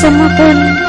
សូមអរគុណ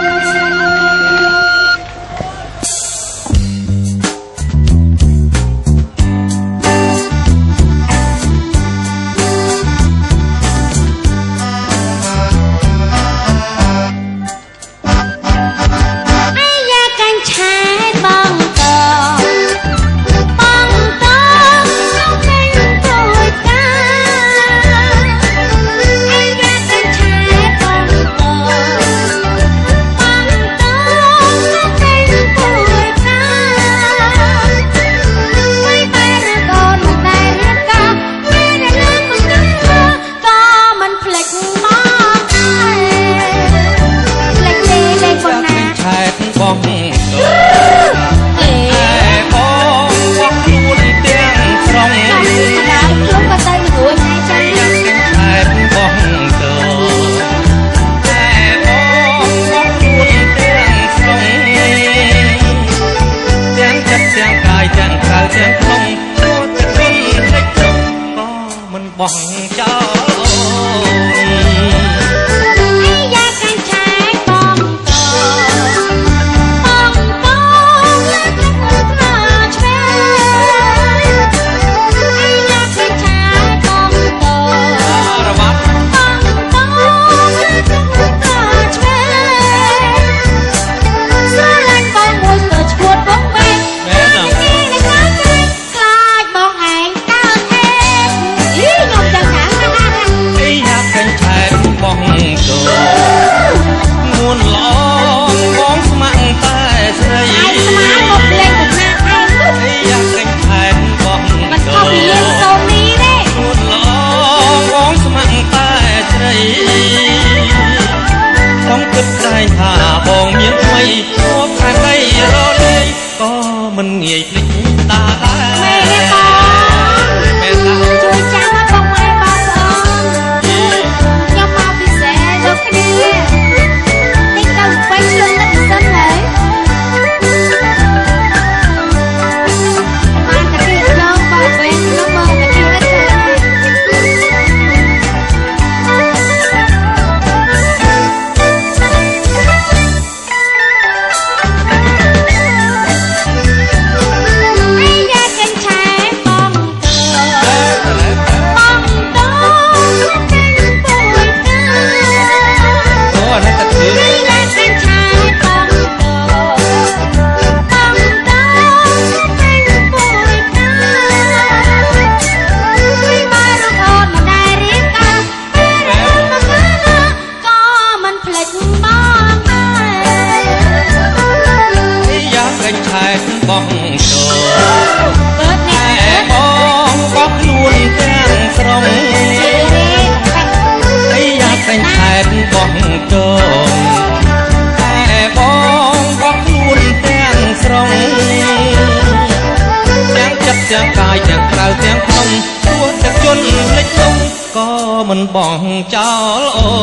មិនបងចោលអូ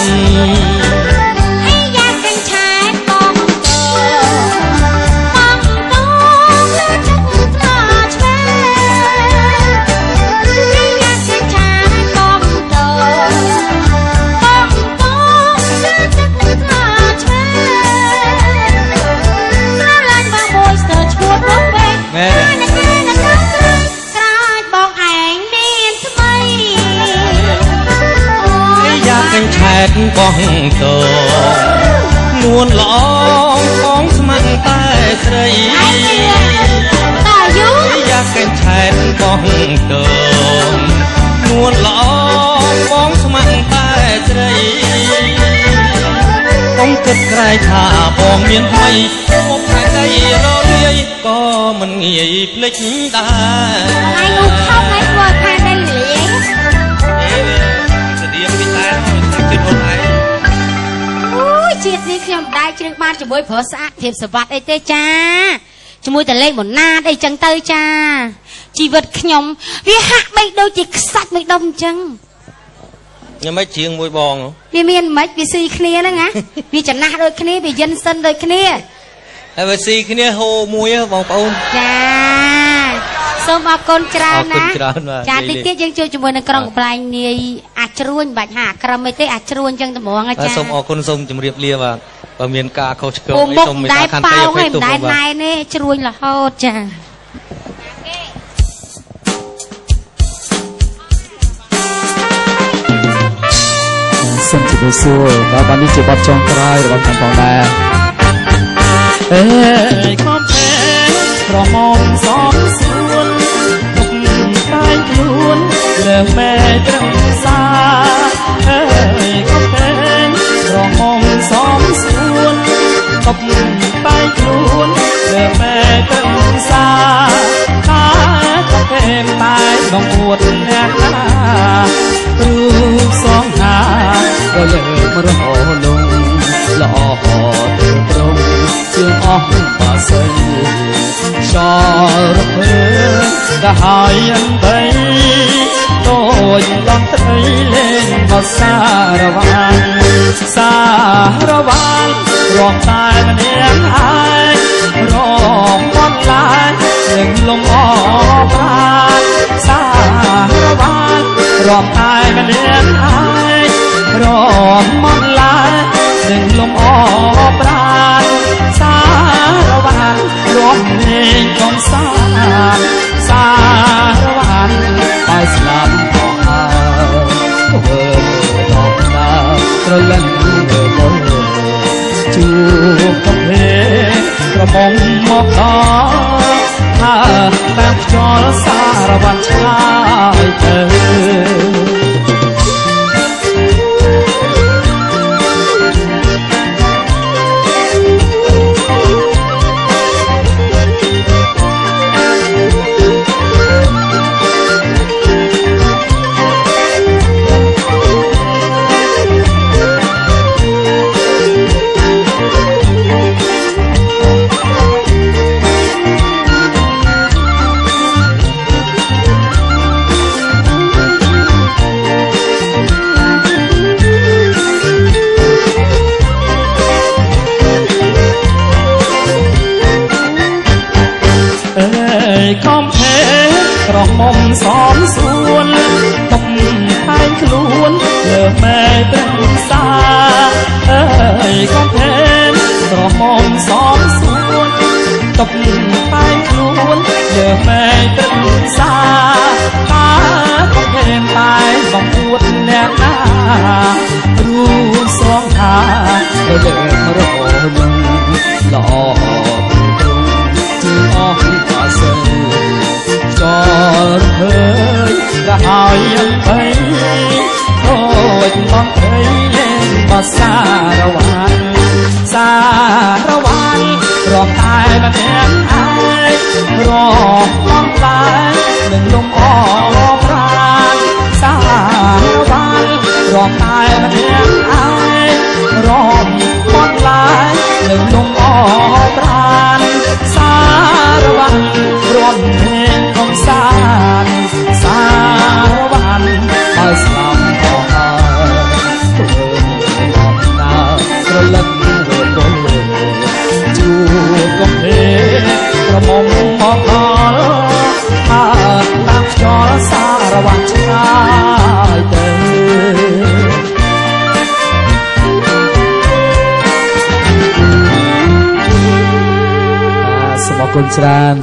នហើយយ៉ាកញ្ឆែតបងតបងតលើទឹកថ្លាឆ្វេហើយយ៉ាកញ្ឆែតបងតបងតលើទឹកថ្លាឆ្វេស្រឡាញ់បងមួយស្ទើរឈួតបងវែងមែនឆែតបងតនួនល្អបងស្ម័គ្រតែស្រីតយូយ៉ាកឆែតបងតនួនល្អបងស្ម័គ្រតែស្រីបងគិតក្រែងថាបងមានថ្មីមកខែដៃរលាយក៏មិនងាយភ្លេចដែរហើយលោកខំឲ្យធ្វើខែដៃរលាយជាតិនេះខ្ញុំមិនដែរជ្រឹងបានជាមួយប្រុសស្អាតភាពសវត្ថអីទេចាជាមួយតែលេងបណ្ណាតអីចឹងទៅចាជីវិតខ្ញុំវាហាក់បីដូចជាខ្សាច់មួយដុំអញ្ចឹងខ្ញុំមិនជ្រៀងមួយបងវាមានមិនវាស៊ីគ្នាហ្នឹងណាវាចំណាស់ដូចគ្នាវាយិនសិនដូចគ្នាហើយវាស៊ីគ្នាហូរមួយបងប្អូនចាស សូមអរគុណច្រើនណាចាតិចទៀតយើងជួយជាមួយនឹងក្រុមកំ pl នាយអាចជ្រួញបាច់ហាក្រឹមអីទេអាចជ្រួញចឹងតម្រងអាចារ្យសូមអរគុណសូមជម្រាបលាបាទបើមានការខុសឆ្គងអីសូមមេត្តាខន្តីអភ័យទោសបាទណែនេះជ្រួញរហូតចាសូមជម្រាបសួរបាទបាននេះជាបទចុងក្រោយរបស់ខ្ញុំផងដែរអេខំពេក្រមុំសំសួនទុកតែខ្លួនលើមេត្រឹមសាអេខំពេក្រមុំសំសួនទុកតែខ្លួនលើមេត្រឹមសាថាខំពេតែបងពួតអ្នកណារូបសងហាក៏លើមរហលងល្អទៅត្រង់ជាងអស់បាសីចរភើក៏ហើយអន្តីតូចឡំត្រីលេងបសារវានសារវានរំតែម្នាក់ហើយរំបំឡាយនឹងលំអប្រាណសារវានរំតែម្នាក់ហើយរំបំឡាយនឹងលំអប្រាណសារវានរំលេងកំសាន្តសារវានហើយស្លាប់ក៏ហើយធ្វើដល់ដើរត្រលឹងទៅមុនជួបកំភេក្រមុំមកដល់ថាតាមខ្យល់សារវានឆ្ងាយទៅខំភេក្រមុំសំសួនទុកតែខ្លួនលើមេត្រឹមសាអើយខំភេក្រមុំសំសួនទុកតែខ្លួនលើមេត្រឹមសាតាខំភេតែបងពួតអ្នកណារូបស្រងថាលើរហូតល្អអស់បាសីចរភើយក៏ហើយអន្តីដូចបងត្រីលេងបសារវានសារវានរំតែម្នាក់ហើយរំបំតែនឹងលំអប្រាណសារវានរំតែម្នាក់ហើយរំបំតែនឹងលំអប្រាណសារវានរំលេងកំសាន្តសារវានហើយស្លាប់ក៏ហើយធ្វើដំណើរត្រលឹងទៅមុនជួបកំភេក្រមុំមកដល់ហើយតាមខ្យល់សារវានឆ្ងាយទៅសូមអរគុណច្រើន